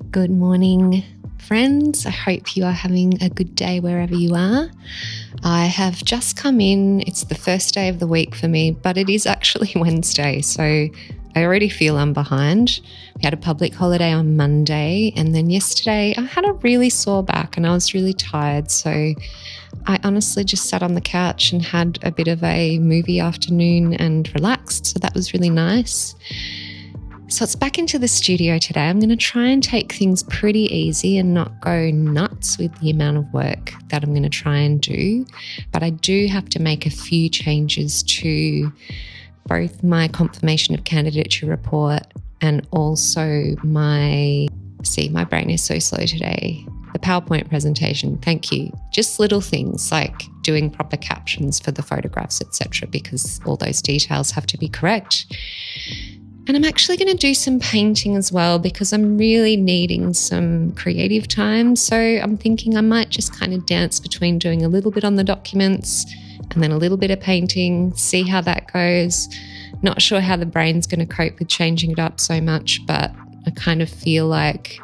Good morning, friends. I hope you are having a good day wherever you are. I have just come in. It's the first day of the week for me, but it is actually Wednesday, so I already feel I'm behind. We had a public holiday on Monday, and then yesterday I had a really sore back and I was really tired, so I honestly just sat on the couch and had a bit of a movie afternoon and relaxed, so that was really nice. So it's back into the studio today. I'm going to try and take things pretty easy and not go nuts with the amount of work that I'm going to try and do. But I do have to make a few changes to both my confirmation of candidature report and also my brain is so slow today. The PowerPoint presentation, thank you. Just little things like doing proper captions for the photographs, etc., because all those details have to be correct. And I'm actually going to do some painting as well because I'm really needing some creative time. So I'm thinking I might just kind of dance between doing a little bit on the documents and then a little bit of painting, see how that goes. Not sure how the brain's going to cope with changing it up so much, but I kind of feel like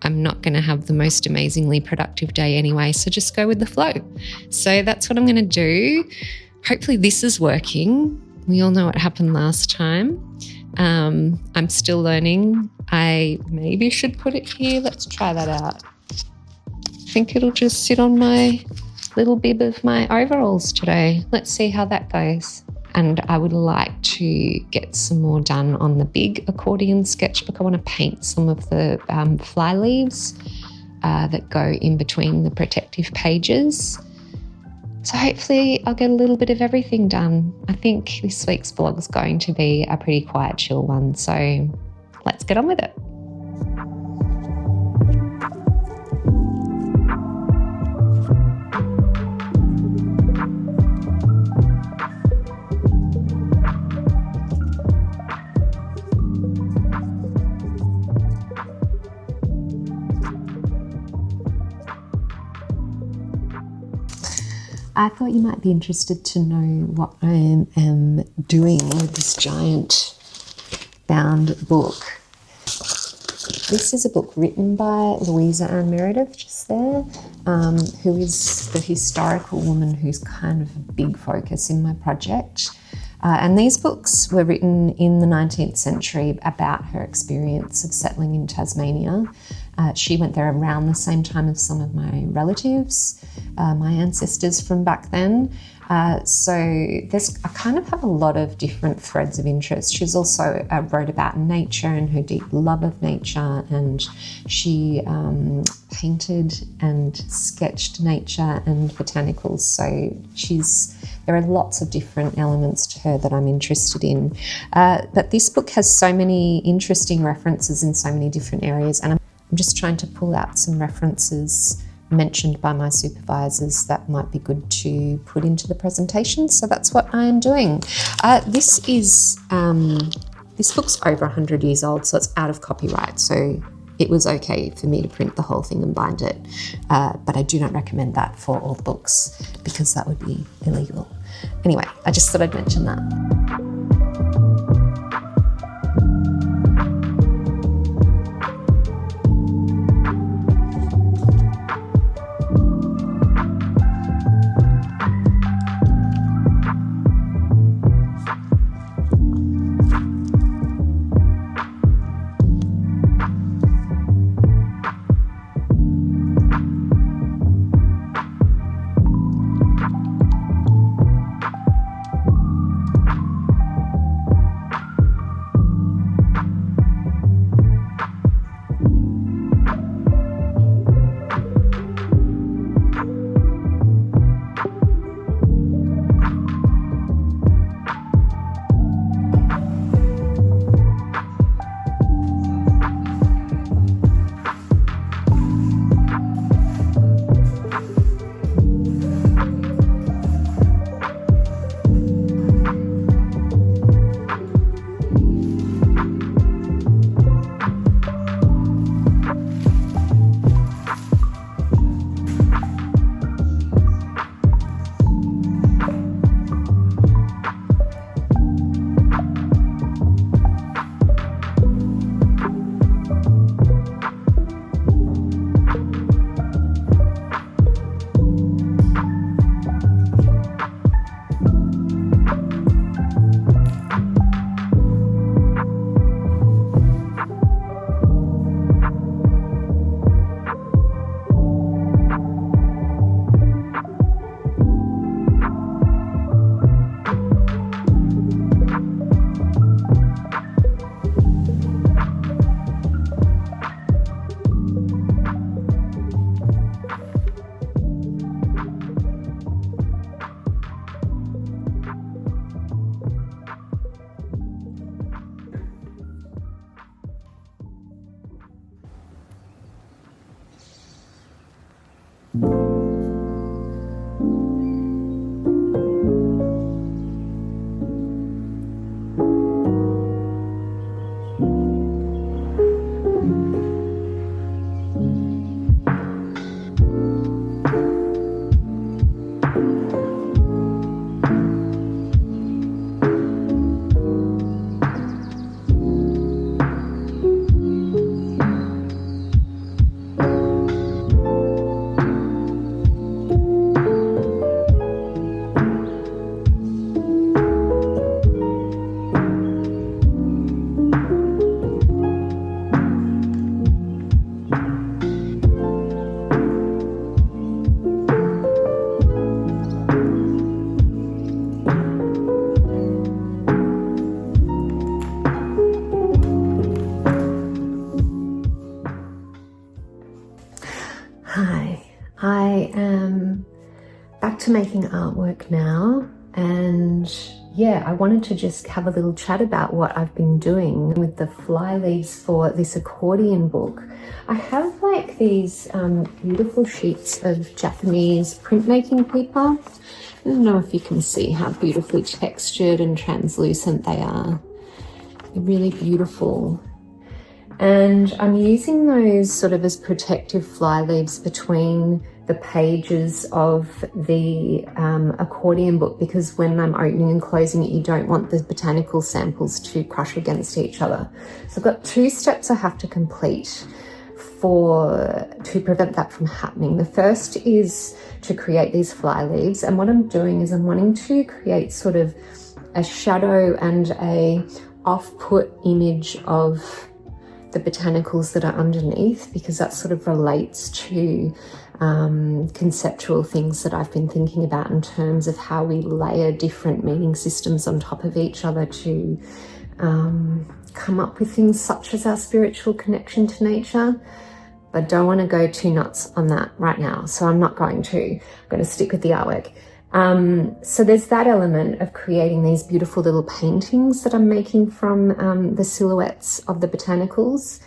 I'm not going to have the most amazingly productive day anyway. So just go with the flow. So that's what I'm going to do. Hopefully this is working. We all know what happened last time. I'm still learning. I maybe should put it here. Let's try that out. I think it'll just sit on my little bib of my overalls today. Let's see how that goes. And I would like to get some more done on the big accordion sketchbook. I want to paint some of the fly leaves that go in between the protective pages. So hopefully I'll get a little bit of everything done. I think this week's vlog is going to be a pretty quiet, chill one. So let's get on with it. I thought you might be interested to know what I am doing with this giant bound book. This is a book written by Louisa Ann Meredith, just there, who is the historical woman who's kind of a big focus in my project. And these books were written in the 19th century about her experience of settling in Tasmania. She went there around the same time as some of my relatives, my ancestors from back then. So I kind of have a lot of different threads of interest. She's also wrote about nature and her deep love of nature, and she painted and sketched nature and botanicals. So there are lots of different elements to her that I'm interested in. But this book has so many interesting references in so many different areas, and I'm just trying to pull out some references mentioned by my supervisors that might be good to put into the presentation. So that's what I am doing. This book's over 100 years old, so it's out of copyright. So it was okay for me to print the whole thing and bind it. But I do not recommend that for all books because that would be illegal. Anyway, I just thought I'd mention that. back to making artwork now, and yeah, I wanted to just have a little chat about what I've been doing with the fly leaves for this accordion book. I have like these beautiful sheets of Japanese printmaking paper. I don't know if you can see how beautifully textured and translucent they are. They're really beautiful. And I'm using those sort of as protective fly leaves between the pages of the accordion book, because when I'm opening and closing it, you don't want the botanical samples to crush against each other. So I've got 2 steps I have to complete to prevent that from happening. The first is to create these fly leaves, and what I'm doing is I'm wanting to create sort of a shadow and a off-put image of the botanicals that are underneath, because that sort of relates to conceptual things that I've been thinking about in terms of how we layer different meaning systems on top of each other to come up with things such as our spiritual connection to nature. But I don't want to go too nuts on that right now, so I'm not going to. I'm going to stick with the artwork. So there's that element of creating these beautiful little paintings that I'm making from the silhouettes of the botanicals.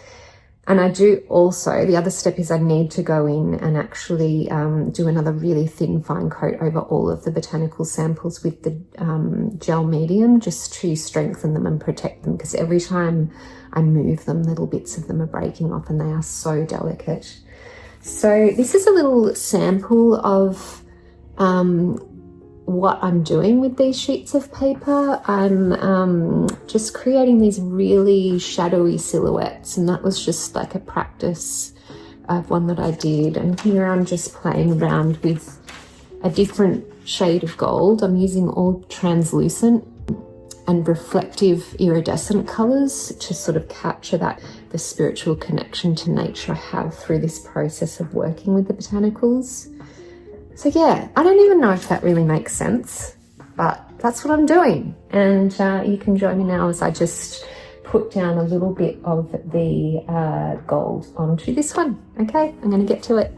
And I do also, the other step is I need to go in and actually do another really thin fine coat over all of the botanical samples with the gel medium, just to strengthen them and protect them, because every time I move them, little bits of them are breaking off and they are so delicate. So this is a little sample of what I'm doing with these sheets of paper. I'm just creating these really shadowy silhouettes, and that was just like a practice of one that I did. And here I'm just playing around with a different shade of gold. I'm using all translucent and reflective iridescent colors to sort of capture the spiritual connection to nature I have through this process of working with the botanicals. So yeah, I don't even know if that really makes sense, but that's what I'm doing. And you can join me now as I just put down a little bit of the gold onto this one. Okay, I'm going to get to it.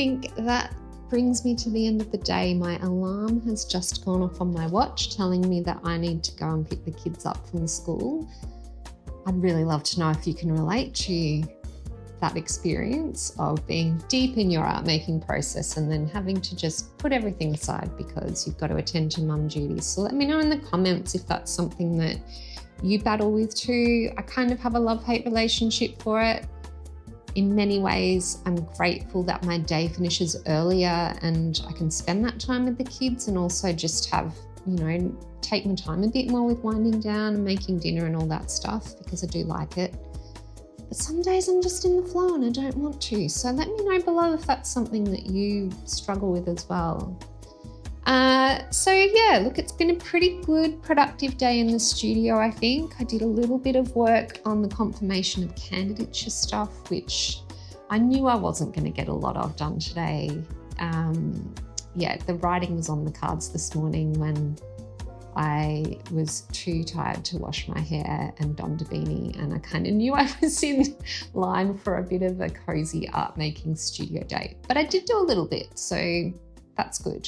think that brings me to the end of the day. My alarm has just gone off on my watch telling me that I need to go and pick the kids up from school. I'd really love to know if you can relate to that experience of being deep in your art making process and then having to just put everything aside because you've got to attend to mum duties. So let me know in the comments if that's something that you battle with too. I kind of have a love-hate relationship for it. In many ways, I'm grateful that my day finishes earlier and I can spend that time with the kids and also just have, take my time a bit more with winding down and making dinner and all that stuff because I do like it. But some days I'm just in the flow and I don't want to. So let me know below if that's something that you struggle with as well. It's been a pretty good, productive day in the studio, I think. I did a little bit of work on the confirmation of candidature stuff, which I knew I wasn't going to get a lot of done today. The writing was on the cards this morning when I was too tired to wash my hair and donned a beanie, and I kind of knew I was in line for a bit of a cozy art making studio day. But I did do a little bit, so that's good.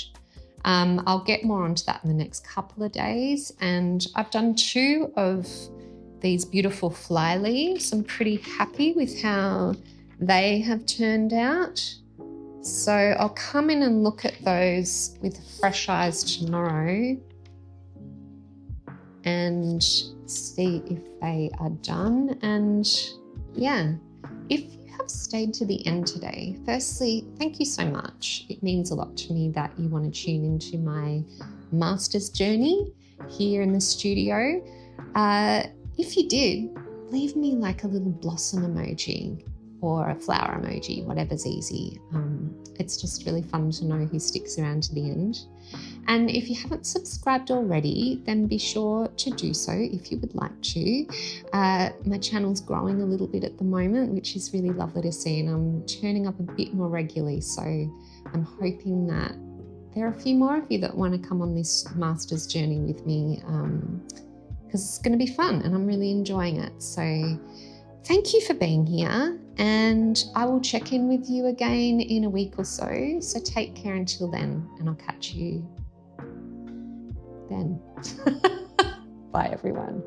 I'll get more onto that in the next couple of days, and I've done 2 of these beautiful fly leaves. I'm pretty happy with how they have turned out. So I'll come in and look at those with fresh eyes tomorrow and see if they are done. And yeah, if you have stayed to the end today, firstly, thank you so much. It means a lot to me that you want to tune into my master's journey here in the studio. If you did, leave me like a little blossom emoji or a flower emoji, whatever's easy. It's just really fun to know who sticks around to the end. And if you haven't subscribed already, then be sure to do so if you would like to. My channel's growing a little bit at the moment, which is really lovely to see, and I'm turning up a bit more regularly. So I'm hoping that there are a few more of you that want to come on this master's journey with me, because it's going to be fun and I'm really enjoying it. So thank you for being here, and I will check in with you again in a week or so. So take care until then, and I'll catch you then. Bye, everyone.